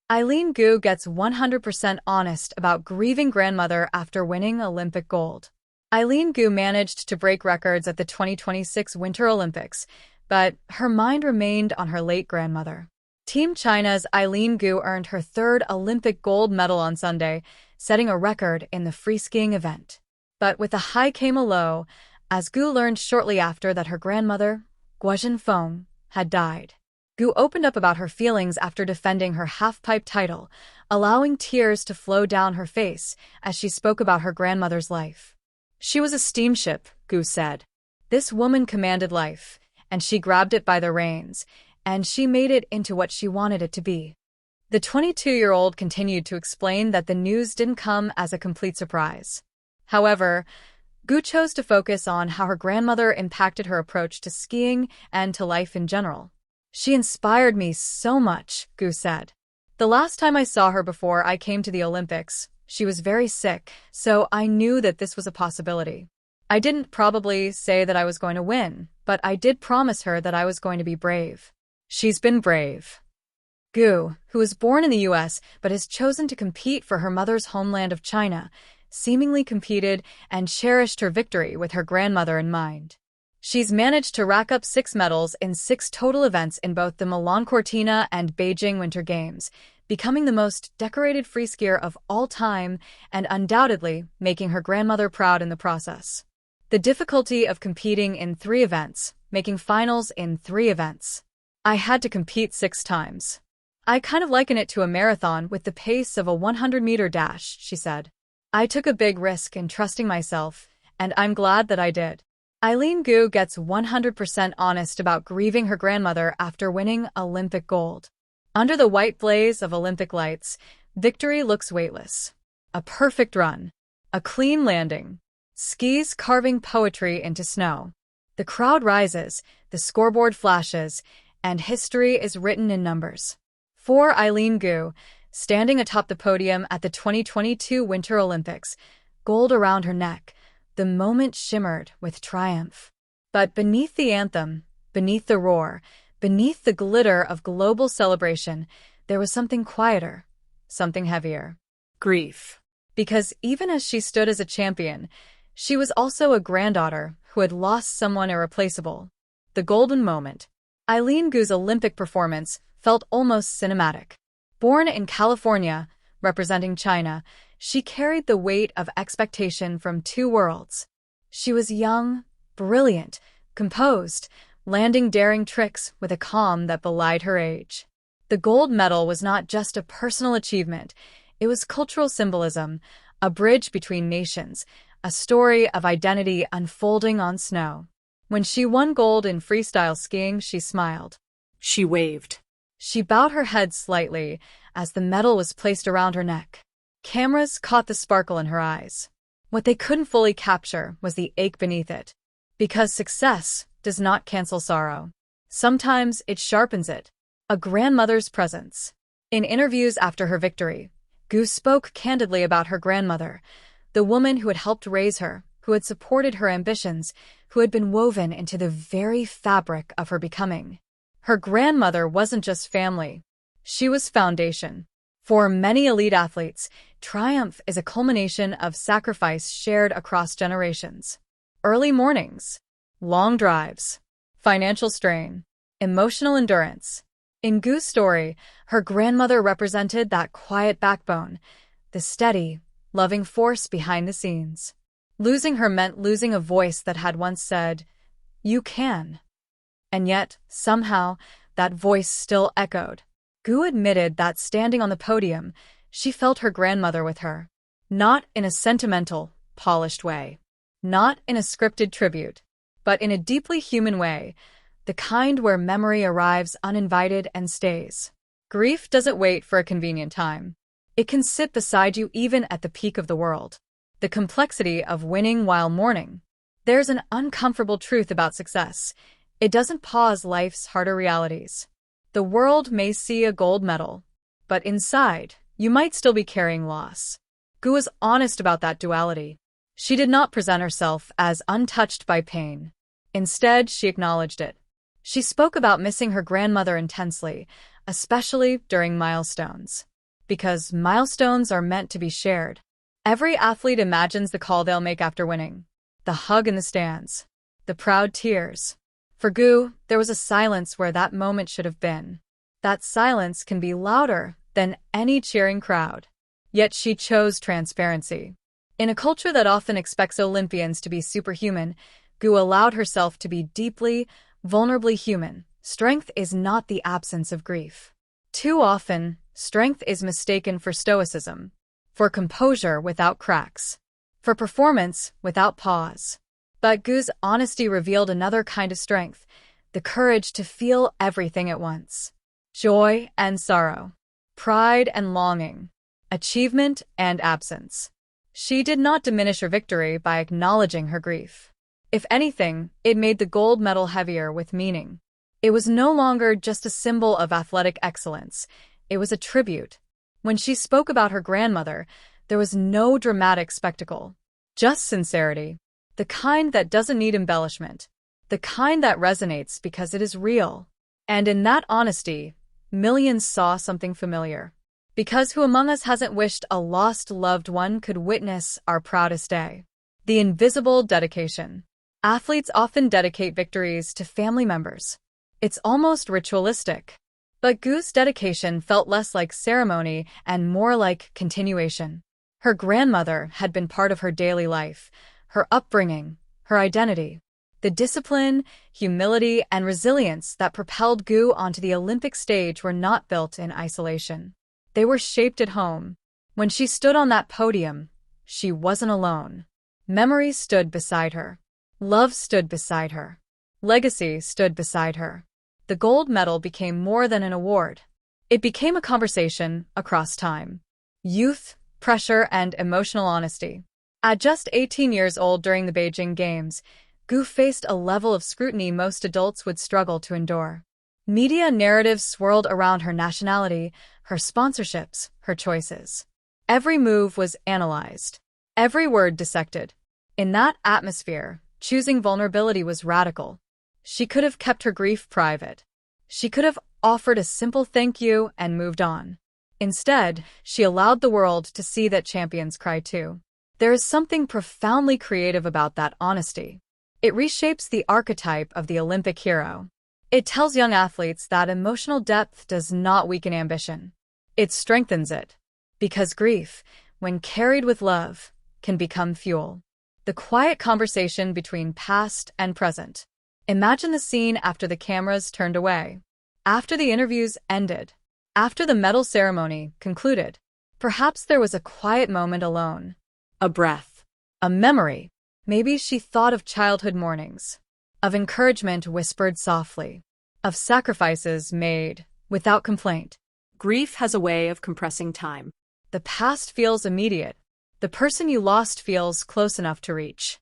Eileen Gu gets 100% honest about grieving grandmother after winning Olympic gold. Eileen Gu managed to break records at the 2026 Winter Olympics, but her mind remained on her late grandmother. Team China's Eileen Gu earned her third Olympic gold medal on Sunday, setting a record in the free-skiing event. But with the high came a low, as Gu learned shortly after that her grandmother, Guozhen Feng, had died. Gu opened up about her feelings after defending her half-pipe title, allowing tears to flow down her face as she spoke about her grandmother's life. She was a steamship, Gu said. This woman commanded life, and she grabbed it by the reins, and she made it into what she wanted it to be. The 22-year-old continued to explain that the news didn't come as a complete surprise. However, Gu chose to focus on how her grandmother impacted her approach to skiing and to life in general. She inspired me so much, Gu said. The last time I saw her before I came to the Olympics, she was very sick, so I knew that this was a possibility. I didn't probably say that I was going to win, but I did promise her that I was going to be brave. She's been brave. Gu, who was born in the US but has chosen to compete for her mother's homeland of China, seemingly competed and cherished her victory with her grandmother in mind. She's managed to rack up 6 medals in 6 total events in both the Milan Cortina and Beijing Winter Games, becoming the most decorated freeskier of all time and undoubtedly making her grandmother proud in the process. The difficulty of competing in 3 events, making finals in 3 events. I had to compete 6 times. I kind of liken it to a marathon with the pace of a 100-meter dash, she said. I took a big risk in trusting myself, and I'm glad that I did. Eileen Gu gets 100% honest about grieving her grandmother after winning Olympic gold. Under the white blaze of Olympic lights, victory looks weightless. A perfect run. A clean landing. Skis carving poetry into snow. The crowd rises, the scoreboard flashes, and history is written in numbers. For Eileen Gu, standing atop the podium at the 2022 Winter Olympics, gold around her neck, the moment shimmered with triumph. But beneath the anthem, beneath the roar, beneath the glitter of global celebration, there was something quieter, something heavier. Grief. Because even as she stood as a champion, she was also a granddaughter who had lost someone irreplaceable. The golden moment. Eileen Gu's Olympic performance felt almost cinematic. Born in California, representing China, she carried the weight of expectation from 2 worlds. She was young, brilliant, composed, landing daring tricks with a calm that belied her age. The gold medal was not just a personal achievement, it was cultural symbolism, a bridge between nations, a story of identity unfolding on snow. When she won gold in freestyle skiing, she smiled. She waved. She bowed her head slightly as the medal was placed around her neck. Cameras caught the sparkle in her eyes. What they couldn't fully capture was the ache beneath it. Because success does not cancel sorrow. Sometimes it sharpens it. A grandmother's presence. In interviews after her victory, Gu spoke candidly about her grandmother, the woman who had helped raise her, who had supported her ambitions, who had been woven into the very fabric of her becoming. Her grandmother wasn't just family. She was foundation. For many elite athletes, triumph is a culmination of sacrifice shared across generations. Early mornings, long drives, financial strain, emotional endurance. In Gu's story, her grandmother represented that quiet backbone, the steady, loving force behind the scenes. Losing her meant losing a voice that had once said, "You can." And yet, somehow, that voice still echoed. Gu admitted that standing on the podium, she felt her grandmother with her. Not in a sentimental, polished way. Not in a scripted tribute. But in a deeply human way, the kind where memory arrives uninvited and stays. Grief doesn't wait for a convenient time. It can sit beside you even at the peak of the world. The complexity of winning while mourning. There's an uncomfortable truth about success. It doesn't pause life's harder realities. The world may see a gold medal, but inside, you might still be carrying loss. Gu was honest about that duality. She did not present herself as untouched by pain. Instead, she acknowledged it. She spoke about missing her grandmother intensely, especially during milestones. Because milestones are meant to be shared. Every athlete imagines the call they'll make after winning. The hug in the stands. The proud tears. For Gu, there was a silence where that moment should have been. That silence can be louder than any cheering crowd. Yet she chose transparency. In a culture that often expects Olympians to be superhuman, Gu allowed herself to be deeply, vulnerably human. Strength is not the absence of grief. Too often, strength is mistaken for stoicism, for composure without cracks, for performance without pause. But Gu's honesty revealed another kind of strength, the courage to feel everything at once. Joy and sorrow, pride and longing, achievement and absence. She did not diminish her victory by acknowledging her grief. If anything, it made the gold medal heavier with meaning. It was no longer just a symbol of athletic excellence. It was a tribute. When she spoke about her grandmother, there was no dramatic spectacle, just sincerity, the kind that doesn't need embellishment, the kind that resonates because it is real. And in that honesty, millions saw something familiar. Because who among us hasn't wished a lost loved one could witness our proudest day? The invisible dedication. Athletes often dedicate victories to family members. It's almost ritualistic. But Gu's dedication felt less like ceremony and more like continuation. Her grandmother had been part of her daily life, her upbringing, her identity. The discipline, humility, and resilience that propelled Gu onto the Olympic stage were not built in isolation. They were shaped at home. When she stood on that podium, she wasn't alone. Memory stood beside her. Love stood beside her. Legacy stood beside her. The gold medal became more than an award. It became a conversation across time. Youth, pressure, and emotional honesty. At just 18 years old during the Beijing Games, Gu faced a level of scrutiny most adults would struggle to endure. Media narratives swirled around her nationality, her sponsorships, her choices. Every move was analyzed. Every word dissected. In that atmosphere, choosing vulnerability was radical. She could have kept her grief private. She could have offered a simple thank you and moved on. Instead, she allowed the world to see that champions cry too. There is something profoundly creative about that honesty. It reshapes the archetype of the Olympic hero. It tells young athletes that emotional depth does not weaken ambition. It strengthens it. Because grief, when carried with love, can become fuel. The quiet conversation between past and present. Imagine the scene after the cameras turned away. After the interviews ended. After the medal ceremony concluded. Perhaps there was a quiet moment alone. A breath. A memory. Maybe she thought of childhood mornings. Of encouragement whispered softly. Of sacrifices made without complaint. Grief has a way of compressing time. The past feels immediate. The person you lost feels close enough to reach.